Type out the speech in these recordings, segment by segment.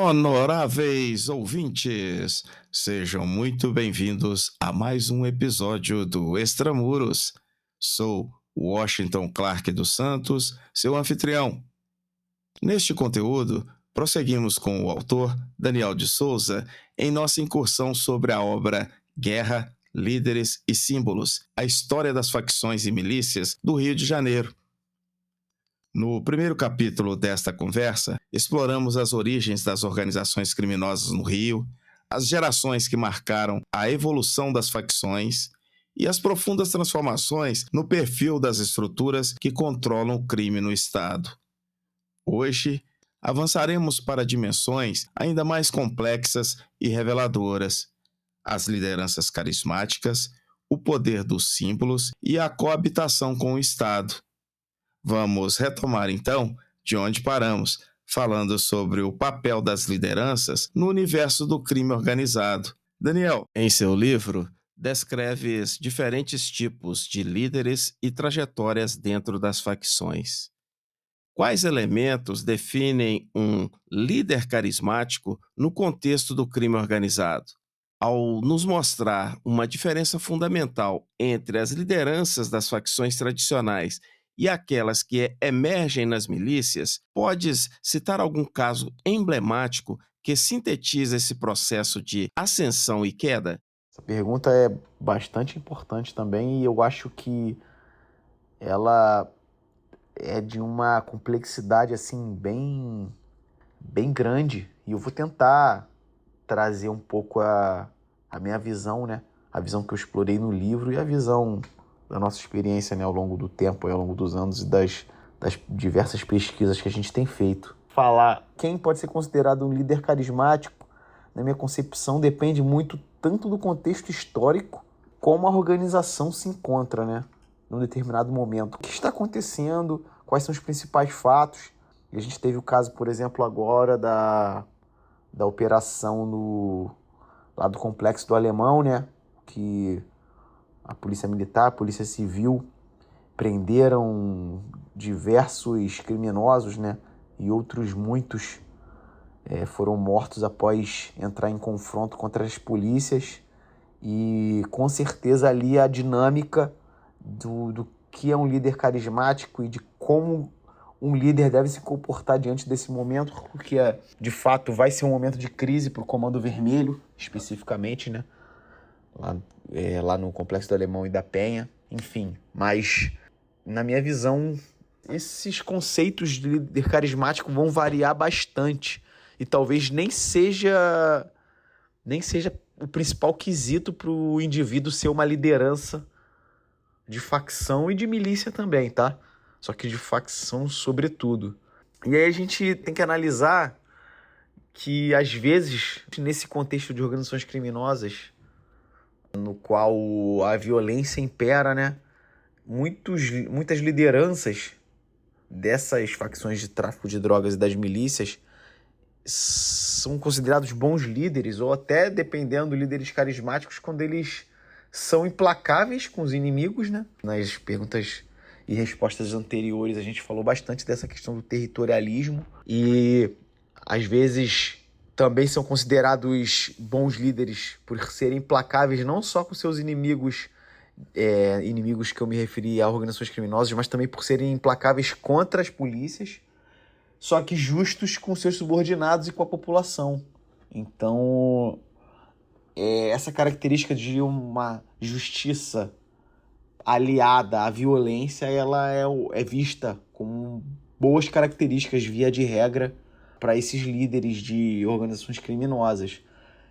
Honoráveis ouvintes, sejam muito bem-vindos a mais um episódio do Extramuros. Sou Washington Clark dos Santos, seu anfitrião. Neste conteúdo, prosseguimos com o autor Daniel de Souza em nossa incursão sobre a obra Guerra, Líderes e Símbolos, a história das facções e milícias do Rio de Janeiro. No primeiro capítulo desta conversa, exploramos as origens das organizações criminosas no Rio, as gerações que marcaram a evolução das facções e as profundas transformações no perfil das estruturas que controlam o crime no Estado. Hoje, avançaremos para dimensões ainda mais complexas e reveladoras: as lideranças carismáticas, o poder dos símbolos e a coabitação com o Estado. Vamos retomar então de onde paramos, falando sobre o papel das lideranças no universo do crime organizado. Daniel, em seu livro, descreves diferentes tipos de líderes e trajetórias dentro das facções. Quais elementos definem um líder carismático no contexto do crime organizado? Ao nos mostrar uma diferença fundamental entre as lideranças das facções tradicionais e aquelas que emergem nas milícias, podes citar algum caso emblemático que sintetiza esse processo de ascensão e queda? Essa pergunta é bastante importante também e eu acho que ela é de uma complexidade assim bem grande, e eu vou tentar trazer um pouco a minha visão, né? A visão que eu explorei no livro e a visão da nossa experiência, né, ao longo do tempo, ao longo dos anos e das diversas pesquisas que a gente tem feito. Falar quem pode ser considerado um líder carismático, na minha concepção, depende muito tanto do contexto histórico como a organização se encontra, né, num determinado momento. O que está acontecendo? Quais são os principais fatos? E a gente teve o caso, por exemplo, agora da operação lá do Complexo do Alemão, né, que a Polícia Militar, a Polícia Civil prenderam diversos criminosos, né, e outros muitos foram mortos após entrar em confronto contra as polícias. E com certeza ali a dinâmica do que é um líder carismático e de como um líder deve se comportar diante desse momento, porque de fato vai ser um momento de crise para o Comando Vermelho, especificamente, né? Lá no Complexo do Alemão e da Penha, enfim. Mas, na minha visão, esses conceitos de líder carismático vão variar bastante e talvez nem seja o principal quesito para o indivíduo ser uma liderança de facção e de milícia também, tá? Só que de facção sobretudo. E aí a gente tem que analisar que, às vezes, nesse contexto de organizações criminosas, no qual a violência impera, né? Muitas lideranças dessas facções de tráfico de drogas e das milícias são considerados bons líderes, ou até, dependendo, líderes carismáticos, quando eles são implacáveis com os inimigos, né? Nas perguntas e respostas anteriores a gente falou bastante dessa questão do territorialismo, e às vezes também são considerados bons líderes por serem implacáveis não só com seus inimigos, inimigos que eu me referi a organizações criminosas, mas também por serem implacáveis contra as polícias, só que justos com seus subordinados e com a população. Então, essa característica de uma justiça aliada à violência, ela é vista como boas características, via de regra, para esses líderes de organizações criminosas.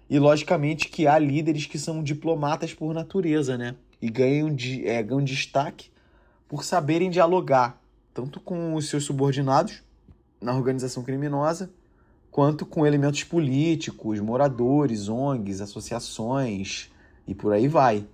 E, logicamente, que há líderes que são diplomatas por natureza, né? E ganham destaque por saberem dialogar, tanto com os seus subordinados na organização criminosa, quanto com elementos políticos, moradores, ONGs, associações e por aí vai.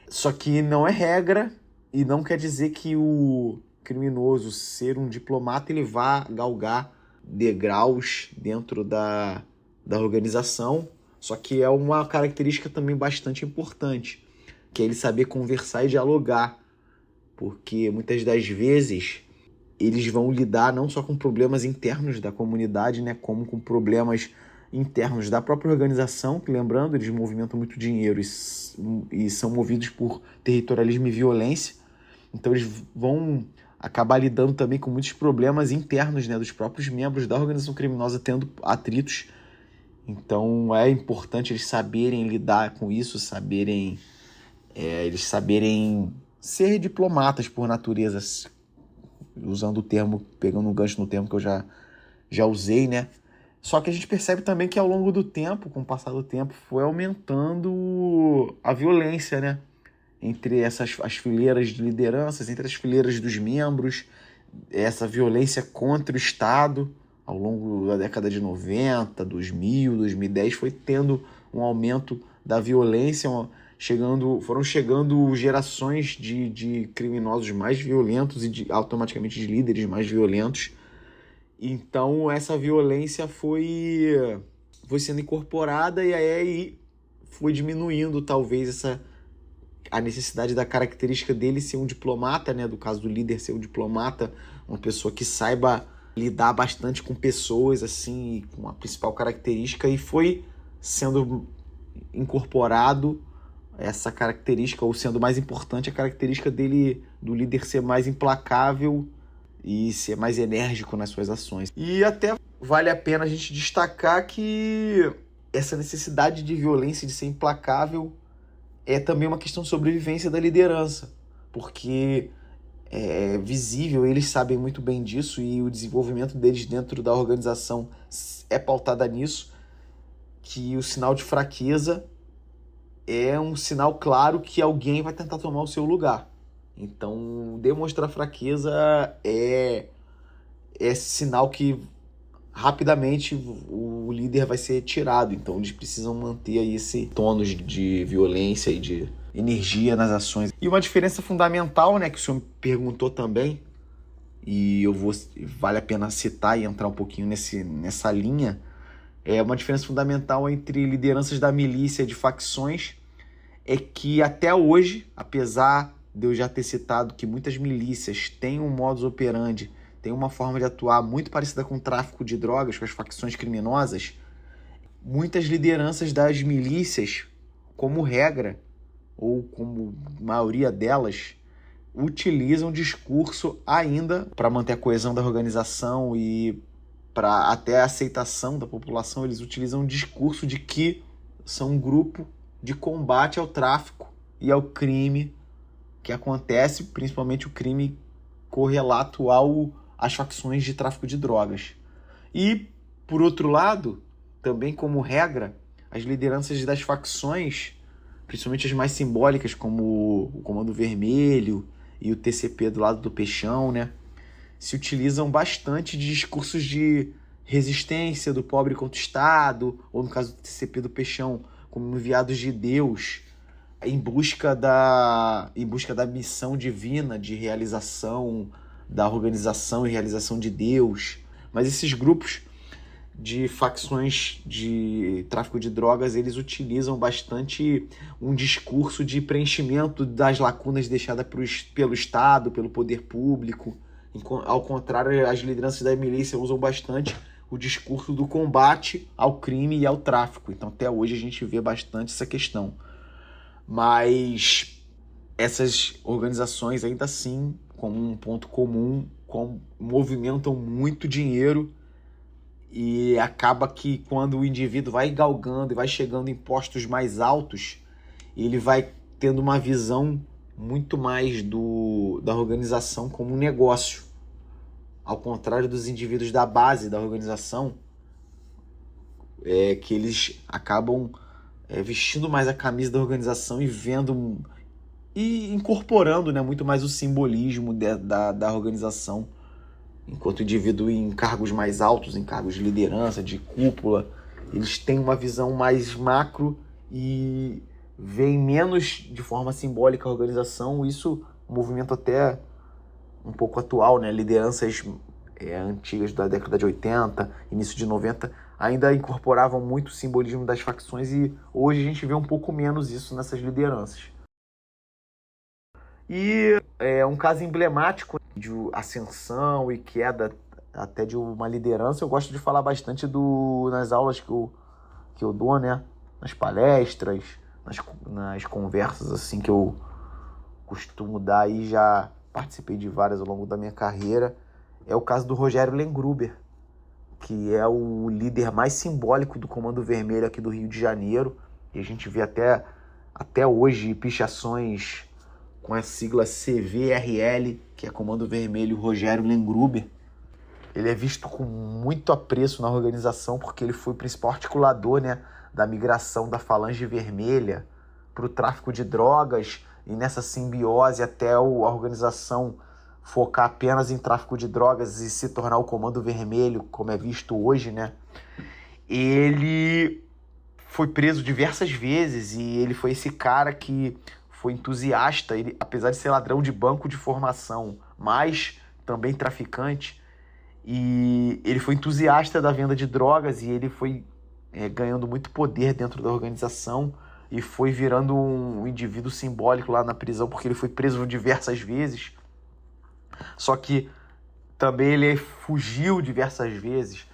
Só que não é regra e não quer dizer que o criminoso ser um diplomata ele vá galgar degraus dentro da organização. Só que é uma característica também bastante importante, que é ele saber conversar e dialogar, porque muitas das vezes eles vão lidar não só com problemas internos da comunidade, né, como com problemas internos da própria organização, que, lembrando, eles movimentam muito dinheiro e são movidos por territorialismo e violência. Então eles vão acabar lidando também com muitos problemas internos, né, dos próprios membros da organização criminosa tendo atritos. Então é importante eles saberem lidar com isso, eles saberem ser diplomatas por natureza, usando o termo, pegando um gancho no termo que eu já usei, né? Só que a gente percebe também que ao longo do tempo, com o passar do tempo, foi aumentando a violência, né? Entre as fileiras de lideranças, entre as fileiras dos membros, essa violência contra o Estado, ao longo da década de 90, 2000, 2010, foi tendo um aumento da violência, foram chegando gerações de criminosos mais violentos e automaticamente de líderes mais violentos. Então essa violência foi sendo incorporada e aí foi diminuindo talvez a necessidade da característica dele ser um diplomata, né? Do caso do líder ser um diplomata, uma pessoa que saiba lidar bastante com pessoas, assim, com a principal característica, e foi sendo incorporado essa característica, ou sendo mais importante a característica dele, do líder ser mais implacável e ser mais enérgico nas suas ações. E até vale a pena a gente destacar que essa necessidade de violência, de ser implacável, é também uma questão de sobrevivência da liderança, porque é visível, eles sabem muito bem disso e o desenvolvimento deles dentro da organização é pautada nisso, que o sinal de fraqueza é um sinal claro que alguém vai tentar tomar o seu lugar. Então, demonstrar fraqueza é sinal que rapidamente o líder vai ser tirado. Então, eles precisam manter aí esse tônus de violência e de energia nas ações. E uma diferença fundamental, né, que o senhor me perguntou também, e vale a pena citar e entrar um pouquinho nessa linha, é uma diferença fundamental entre lideranças da milícia e de facções, é que até hoje, apesar de eu já ter citado que muitas milícias têm um modus operandi, têm uma forma de atuar muito parecida com o tráfico de drogas, com as facções criminosas, muitas lideranças das milícias, como regra, ou como maioria delas, utilizam discurso ainda para manter a coesão da organização e para até a aceitação da população, eles utilizam um discurso de que são um grupo de combate ao tráfico e ao crime que acontece, principalmente o crime correlato às facções de tráfico de drogas. E, por outro lado, também como regra, as lideranças das facções, principalmente as mais simbólicas, como o Comando Vermelho e o TCP do lado do Peixão, né, se utilizam bastante de discursos de resistência do pobre contra o Estado, ou no caso do TCP do Peixão, como enviados de Deus, em busca da missão divina de realização da organização e realização de Deus. Mas esses grupos de facções de tráfico de drogas, eles utilizam bastante um discurso de preenchimento das lacunas deixadas pelo Estado, pelo poder público. Ao contrário, as lideranças da milícia usam bastante o discurso do combate ao crime e ao tráfico. Então, até hoje, a gente vê bastante essa questão. Mas essas organizações, ainda assim, como um ponto comum, movimentam muito dinheiro, e acaba que quando o indivíduo vai galgando e vai chegando em postos mais altos, ele vai tendo uma visão muito mais da organização como um negócio. Ao contrário dos indivíduos da base da organização, que eles acabam vestindo mais a camisa da organização e vendo e incorporando, né, muito mais o simbolismo da organização, enquanto o indivíduo em cargos mais altos, em cargos de liderança, de cúpula, eles têm uma visão mais macro e veem menos de forma simbólica a organização. Isso é um movimento até um pouco atual, né? Lideranças antigas da década de 80, início de 90, ainda incorporavam muito o simbolismo das facções, e hoje a gente vê um pouco menos isso nessas lideranças. E é um caso emblemático de ascensão e queda até de uma liderança. Eu gosto de falar bastante nas aulas que eu dou, né? Nas palestras, nas conversas assim que eu costumo dar, e já participei de várias ao longo da minha carreira. É o caso do Rogério Lengruber, que é o líder mais simbólico do Comando Vermelho aqui do Rio de Janeiro. E a gente vê até hoje pichações com a sigla CVRL, que é Comando Vermelho Rogério Lengruber. Ele é visto com muito apreço na organização porque ele foi o principal articulador, né, da migração da Falange Vermelha para o tráfico de drogas, e nessa simbiose até a organização focar apenas em tráfico de drogas e se tornar o Comando Vermelho, como é visto hoje, né? Ele foi preso diversas vezes e ele foi esse cara que foi entusiasta, ele, apesar de ser ladrão de banco de formação, mas também traficante, e ele foi entusiasta da venda de drogas, e ele foi ganhando muito poder dentro da organização e foi virando um indivíduo simbólico lá na prisão, porque ele foi preso diversas vezes. Só que também ele fugiu diversas vezes,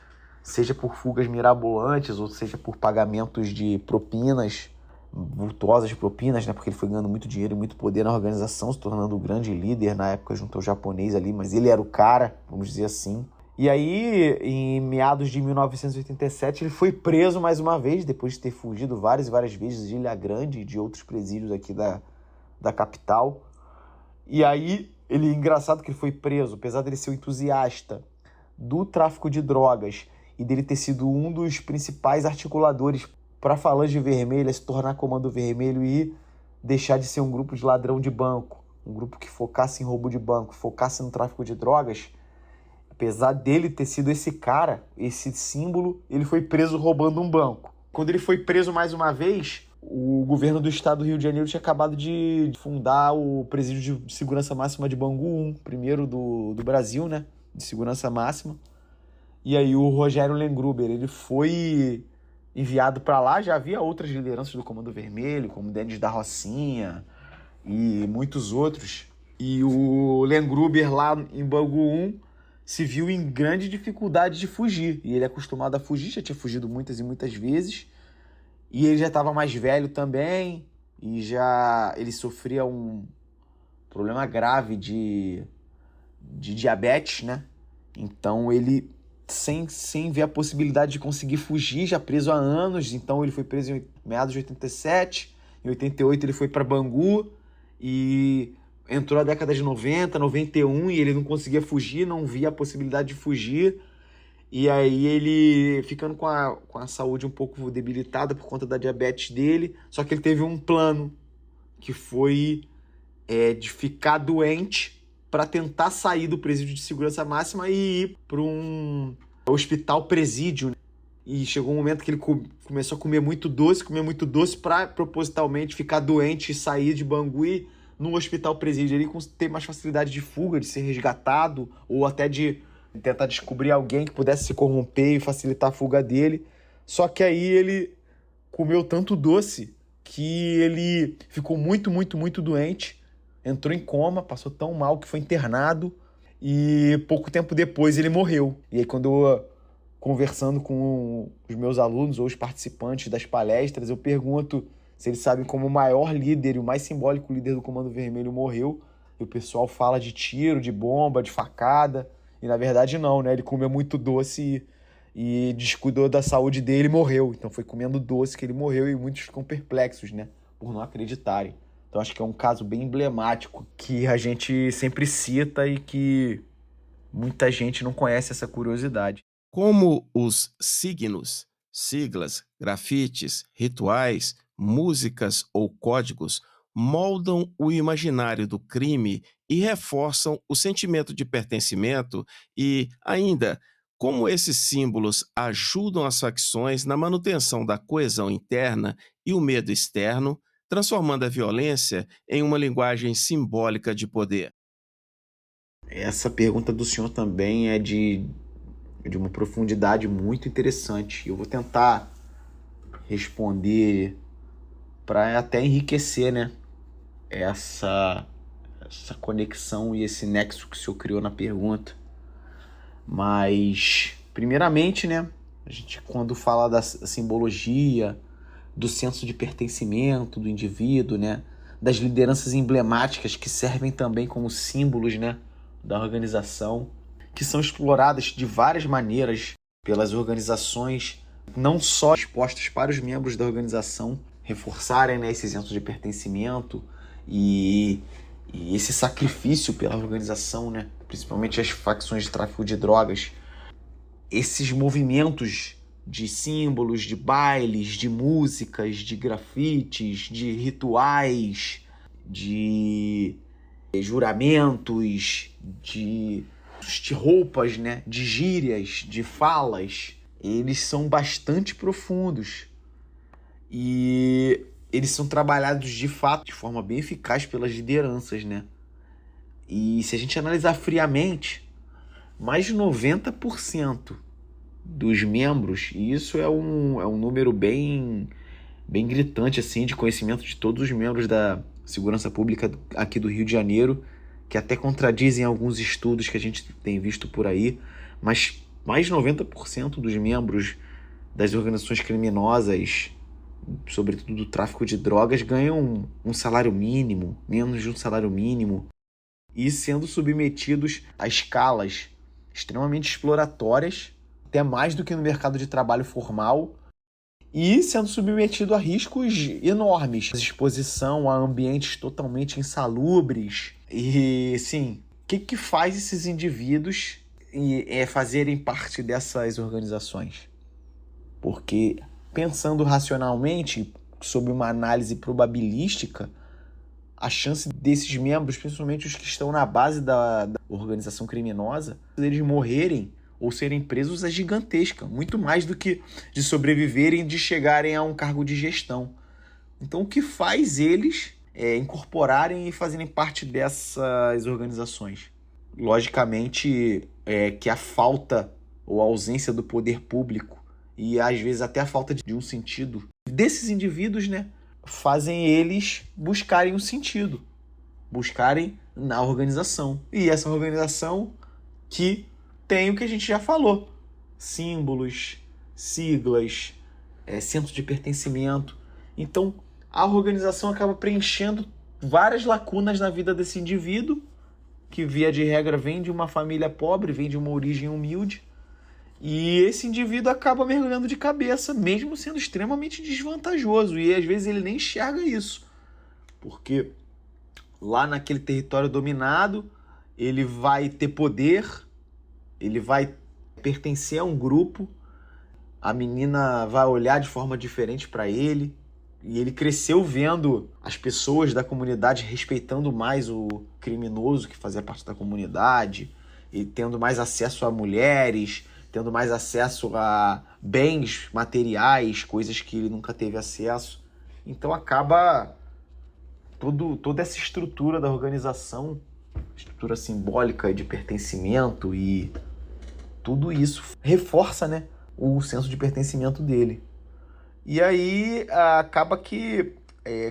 seja por fugas mirabolantes ou seja por pagamentos de propinas, vultuosas propinas, né? Porque ele foi ganhando muito dinheiro e muito poder na organização, se tornando o grande líder na época junto ao japonês ali, mas ele era o cara, vamos dizer assim. E aí, em meados de 1987, ele foi preso mais uma vez, depois de ter fugido várias e várias vezes de Ilha Grande e de outros presídios aqui da capital. E aí, engraçado que ele foi preso, apesar dele ser um entusiasta do tráfico de drogas e dele ter sido um dos principais articuladores para a Falange Vermelha se tornar Comando Vermelho e deixar de ser um grupo de ladrão de banco, um grupo que focasse em roubo de banco, focasse no tráfico de drogas. Apesar dele ter sido esse cara, esse símbolo, ele foi preso roubando um banco. Quando ele foi preso mais uma vez, o governo do estado do Rio de Janeiro tinha acabado de fundar o presídio de segurança máxima de Bangu 1, primeiro do Brasil, né? De segurança máxima. E aí o Rogério Lengruber, ele foi enviado para lá. Já havia outras lideranças do Comando Vermelho, como Denis da Rocinha e muitos outros. E o Lengruber lá em Bangu 1 se viu em grande dificuldade de fugir. E ele é acostumado a fugir, já tinha fugido muitas e muitas vezes. E ele já estava mais velho também, e ele sofria um problema grave de diabetes, né? Então ele, sem ver a possibilidade de conseguir fugir, já preso há anos. Então ele foi preso em meados de 87, em 88 ele foi para Bangu, e entrou na década de 90, 91, e ele não conseguia fugir, não via a possibilidade de fugir. E aí ele ficando com a saúde um pouco debilitada por conta da diabetes dele. Só que ele teve um plano, que foi de ficar doente para tentar sair do presídio de segurança máxima e ir para um hospital presídio. E chegou um momento que ele começou a comer muito doce para propositalmente ficar doente e sair de Bangu e num hospital presídio. Ele ter mais facilidade de fuga, de ser resgatado, ou até de tentar descobrir alguém que pudesse se corromper e facilitar a fuga dele. Só que aí ele comeu tanto doce que ele ficou muito, muito, muito doente, entrou em coma, passou tão mal que foi internado, e pouco tempo depois ele morreu. E aí, quando eu, conversando com os meus alunos ou os participantes das palestras, eu pergunto se eles sabem como o maior líder e o mais simbólico líder do Comando Vermelho morreu, e o pessoal fala de tiro, de bomba, de facada. E na verdade não, né? Ele comeu muito doce e descuidou da saúde dele e morreu. Então foi comendo doce que ele morreu, e muitos ficam perplexos, né? Por não acreditarem. Então acho que é um caso bem emblemático que a gente sempre cita e que muita gente não conhece essa curiosidade. Como os signos, siglas, grafites, rituais, músicas ou códigos moldam o imaginário do crime e reforçam o sentimento de pertencimento, e, ainda, como esses símbolos ajudam as facções na manutenção da coesão interna e o medo externo, transformando a violência em uma linguagem simbólica de poder. Essa pergunta do senhor também é de uma profundidade muito interessante. Eu vou tentar responder para até enriquecer, né, essa essa conexão e esse nexo que o senhor criou na pergunta. Mas, primeiramente, né, a gente quando fala da simbologia, do senso de pertencimento do indivíduo, né, das lideranças emblemáticas que servem também como símbolos, né, da organização, que são exploradas de várias maneiras pelas organizações, não só expostas para os membros da organização reforçarem, né, esse senso de pertencimento e esse sacrifício pela organização, né, principalmente as facções de tráfico de drogas, esses movimentos de símbolos, de bailes, de músicas, de grafites, de rituais, de juramentos, de roupas, né, de gírias, de falas, eles são bastante profundos e eles são trabalhados de fato de forma bem eficaz pelas lideranças, né? E se a gente analisar friamente, mais de 90% dos membros, e isso é um número bem gritante assim, de conhecimento de todos os membros da segurança pública aqui do Rio de Janeiro, que até contradizem alguns estudos que a gente tem visto por aí, mas mais de 90% dos membros das organizações criminosas, sobretudo do tráfico de drogas, ganham um salário mínimo, menos de um salário mínimo, e sendo submetidos a escalas extremamente exploratórias, até mais do que no mercado de trabalho formal, e sendo submetido a riscos enormes, exposição a ambientes totalmente insalubres. E, sim, o que faz esses indivíduos fazerem parte dessas organizações? Porque, pensando racionalmente, sob uma análise probabilística, a chance desses membros, principalmente os que estão na base da organização criminosa, eles morrerem ou serem presos é gigantesca, muito mais do que de sobreviverem, de chegarem a um cargo de gestão. Então, o que faz eles incorporarem e fazerem parte dessas organizações? Logicamente, que a falta ou a ausência do poder público e, às vezes, até a falta de um sentido desses indivíduos, né, fazem eles buscarem um sentido, buscarem na organização. E essa organização que tem o que a gente já falou: símbolos, siglas, senso de pertencimento. Então, a organização acaba preenchendo várias lacunas na vida desse indivíduo, que via de regra vem de uma família pobre, vem de uma origem humilde, e esse indivíduo acaba mergulhando de cabeça, mesmo sendo extremamente desvantajoso, e às vezes ele nem enxerga isso, porque lá naquele território dominado, ele vai ter poder, ele vai pertencer a um grupo, a menina vai olhar de forma diferente para ele, e ele cresceu vendo as pessoas da comunidade respeitando mais o criminoso que fazia parte da comunidade, e tendo mais acesso a mulheres, tendo mais acesso a bens materiais, coisas que ele nunca teve acesso. Então acaba toda essa estrutura da organização, estrutura simbólica de pertencimento, e tudo isso reforça, né, o senso de pertencimento dele. E aí acaba que,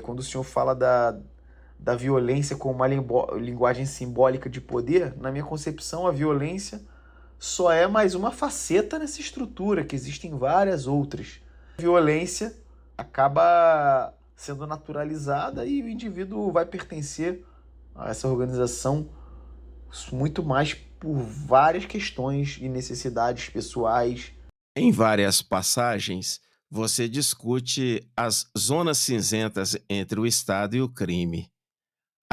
quando o senhor fala da violência como uma linguagem simbólica de poder, na minha concepção, a violência só é mais uma faceta nessa estrutura, que existem várias outras. A violência acaba sendo naturalizada e o indivíduo vai pertencer a essa organização muito mais por várias questões e necessidades pessoais. Em várias passagens, você discute as zonas cinzentas entre o Estado e o crime.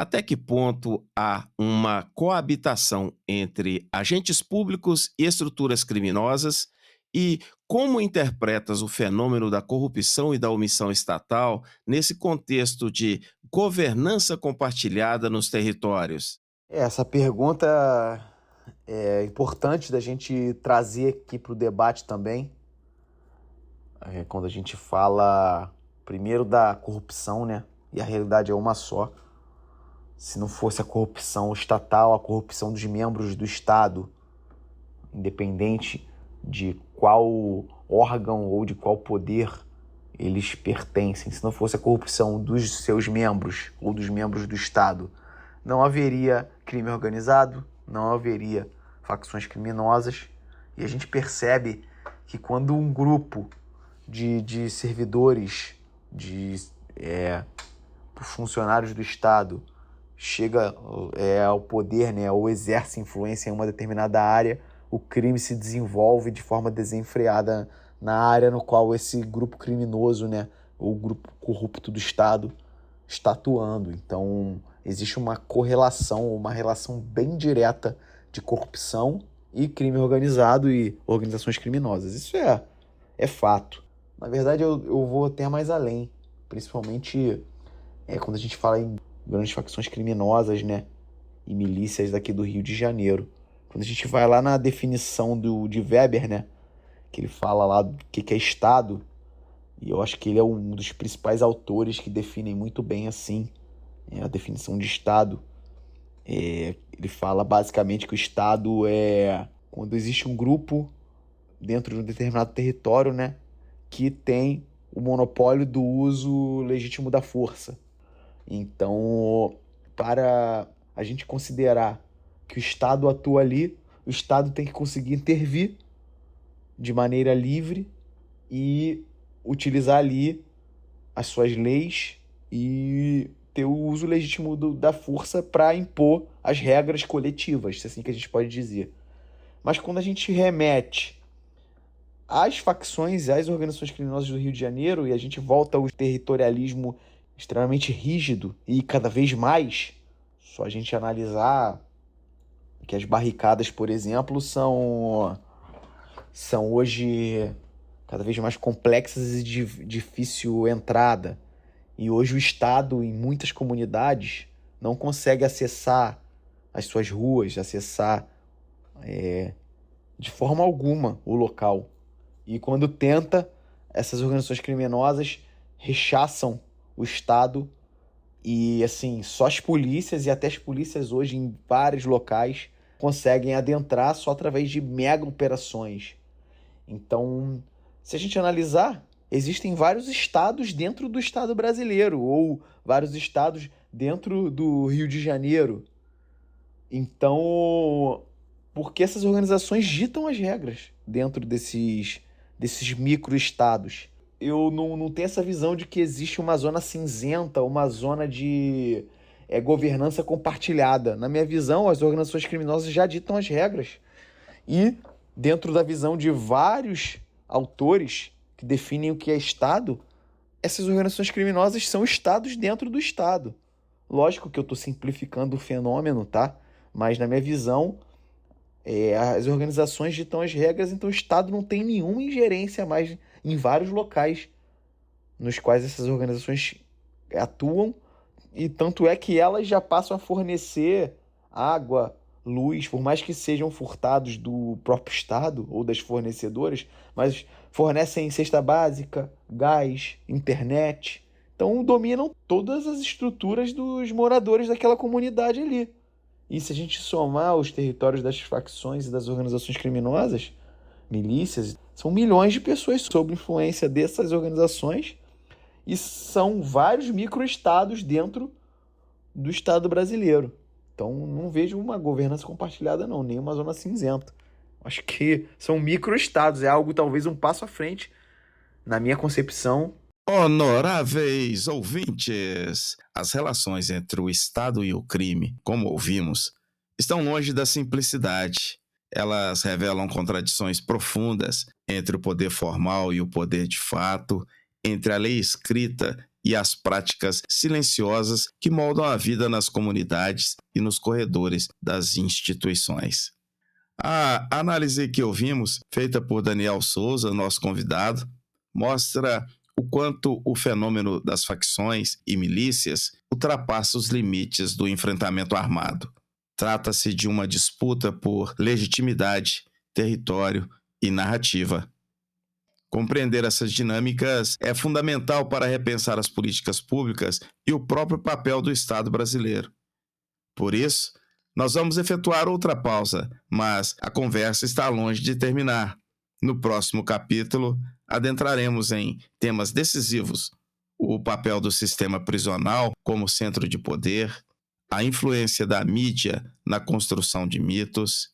Até que ponto há uma coabitação entre agentes públicos e estruturas criminosas? E como interpretas o fenômeno da corrupção e da omissão estatal nesse contexto de governança compartilhada nos territórios? Essa pergunta é importante da gente trazer aqui para o debate também. Quando a gente fala primeiro da corrupção, né? E a realidade é uma só. Se não fosse a corrupção estatal, a corrupção dos membros do Estado, independente de qual órgão ou de qual poder eles pertencem, se não fosse a corrupção dos seus membros ou dos membros do Estado não haveria crime organizado, não haveria facções criminosas. E a gente percebe que quando um grupo de servidores, de funcionários do Estado chega ao poder, né, ou exerce influência em uma determinada área, o crime se desenvolve de forma desenfreada na área no qual esse grupo criminoso, né, ou grupo corrupto do Estado está atuando. Então, existe uma correlação, uma relação bem direta de corrupção e crime organizado e organizações criminosas. Isso é fato. Na verdade, eu vou até mais além, principalmente quando a gente fala em grandes facções criminosas, né, e milícias daqui do Rio de Janeiro. Quando a gente vai lá na definição de Weber, né, que ele fala lá do que é Estado, e eu acho que ele é um dos principais autores que definem muito bem assim a definição de Estado. Ele fala basicamente que o Estado é quando existe um grupo dentro de um determinado território, né, que tem o monopólio do uso legítimo da força. Então, para a gente considerar que o Estado atua ali, o Estado tem que conseguir intervir de maneira livre e utilizar ali as suas leis e ter o uso legítimo da força para impor as regras coletivas, se é assim que a gente pode dizer. Mas quando a gente remete às facções, às organizações criminosas do Rio de Janeiro, e a gente volta ao territorialismo extremamente rígido e cada vez mais, só a gente analisar que as barricadas, por exemplo, são hoje cada vez mais complexas e de difícil entrada. E hoje o Estado, em muitas comunidades, não consegue acessar as suas ruas, acessar de forma alguma o local. E quando tenta, essas organizações criminosas rechaçam o Estado e, assim, só as polícias e até as polícias hoje em vários locais conseguem adentrar só através de mega operações. Então, se a gente analisar, existem vários estados dentro do Estado brasileiro ou vários estados dentro do Rio de Janeiro. Então, porque essas organizações ditam as regras dentro desses microestados. Eu não tenho essa visão de que existe uma zona cinzenta, uma zona de governança compartilhada. Na minha visão, as organizações criminosas já ditam as regras. E, dentro da visão de vários autores que definem o que é Estado, essas organizações criminosas são estados dentro do Estado. Lógico que eu estou simplificando o fenômeno, tá? Mas, na minha visão, as organizações ditam as regras, então o Estado não tem nenhuma ingerência mais em vários locais nos quais essas organizações atuam, e tanto é que elas já passam a fornecer água, luz, por mais que sejam furtados do próprio Estado ou das fornecedoras, mas fornecem cesta básica, gás, internet. Então dominam todas as estruturas dos moradores daquela comunidade ali. E se a gente somar os territórios das facções e das organizações criminosas, milícias, são milhões de pessoas sob influência dessas organizações e são vários microestados dentro do Estado brasileiro. Então não vejo uma governança compartilhada não, nem uma zona cinzenta. Acho que são microestados, é algo talvez um passo à frente, na minha concepção. Honoráveis ouvintes, as relações entre o Estado e o crime, como ouvimos, estão longe da simplicidade. Elas revelam contradições profundas entre o poder formal e o poder de fato, entre a lei escrita e as práticas silenciosas que moldam a vida nas comunidades e nos corredores das instituições. A análise que ouvimos, feita por Daniel Souza, nosso convidado, mostra o quanto o fenômeno das facções e milícias ultrapassa os limites do enfrentamento armado. Trata-se de uma disputa por legitimidade, território e narrativa. Compreender essas dinâmicas é fundamental para repensar as políticas públicas e o próprio papel do Estado brasileiro. Por isso, nós vamos efetuar outra pausa, mas a conversa está longe de terminar. No próximo capítulo, adentraremos em temas decisivos: o papel do sistema prisional como centro de poder, a influência da mídia na construção de mitos,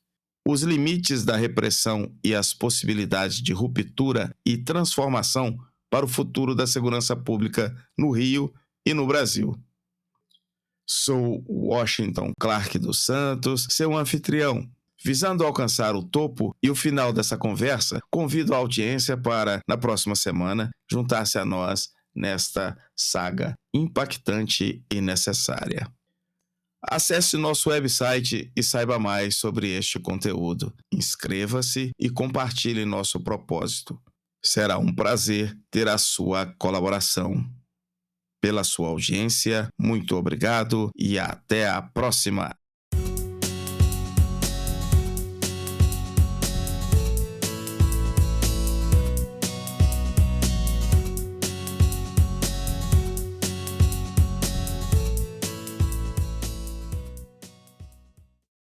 os limites da repressão e as possibilidades de ruptura e transformação para o futuro da segurança pública no Rio e no Brasil. Sou Washington Clark dos Santos, seu anfitrião. Visando alcançar o topo e o final dessa conversa, convido a audiência para, na próxima semana, juntar-se a nós nesta saga impactante e necessária. Acesse nosso website e saiba mais sobre este conteúdo. Inscreva-se e compartilhe nosso propósito. Será um prazer ter a sua colaboração. Pela sua audiência, muito obrigado e até a próxima!